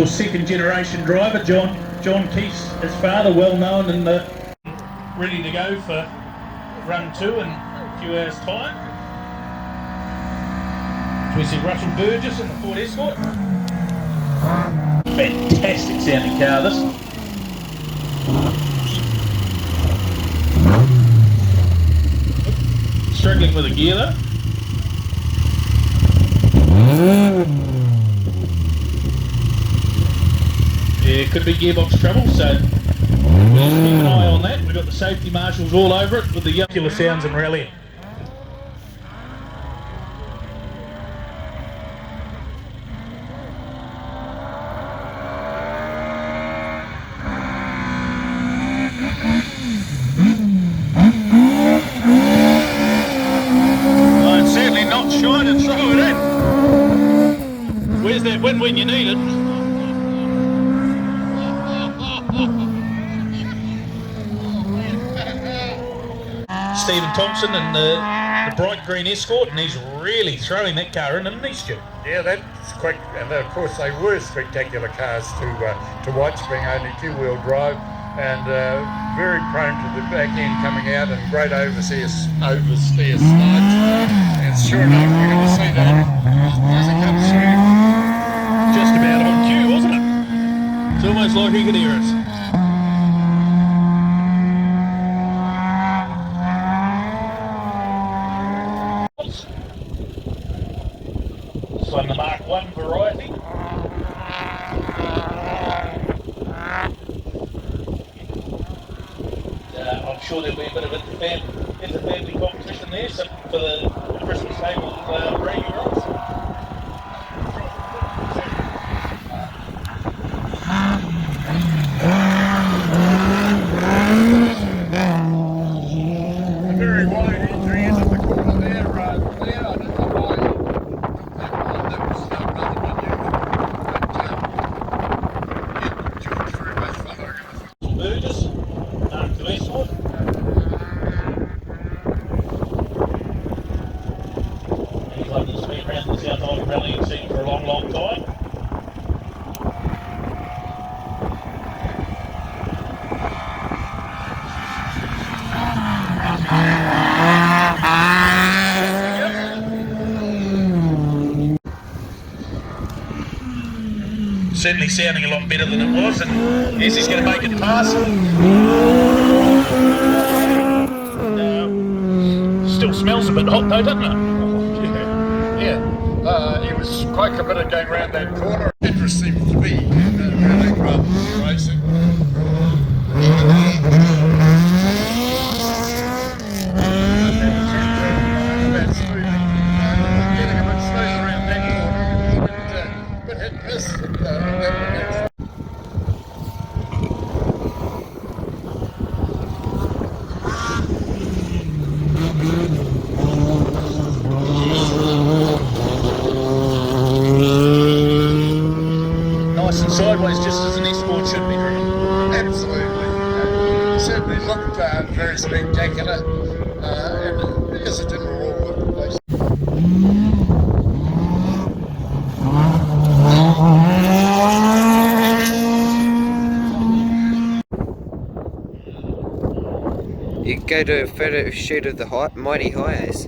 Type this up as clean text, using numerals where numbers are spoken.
second generation driver, John Keith's his father, well known and ready to go for run 2 in a few hours time. So we see Russell Burgess in the Ford Escort. Fantastic sounding car this. Struggling with a gear though. Yeah, could be gearbox trouble, so we'll keep an eye on that. We've got the safety marshals all over it with the killer sounds and rallying. I'm certainly not shy to throw it in. Where's that win when you need it? Stephen Thompson and the bright green Escort, and he's really throwing that car in, isn't he, Stu? Yeah, that's quick, and of course they were spectacular cars to watch, being only 2-wheel drive, and very prone to the back end coming out, and great oversteer slides. And sure enough, we're going to see that as it comes through. Just about on cue, wasn't it? It's almost like he could hear us. On the Mark 1 variety. I'm sure there'll be a bit of inter-family competition there for the Christmas table bragging rights. A very wide entry into the corner there, there. I don't know why. Burgess, to Escort. He's loving the speed around the South Island rallying scene for a long, long time. Certainly sounding a lot better than it was, and yes, he's going to make it past. Still smells a bit hot though, doesn't it? Yeah. He was quite committed going around that corner. Interest seems to be rallying rather than racing. Getting a bit slow around that corner, but hit and miss. Nice and sideways, just as an Escort should be driven. Absolutely. It certainly looked very spectacular, and yes, it didn't roll with the place. You go to a photo shoot of the Mighty Highs.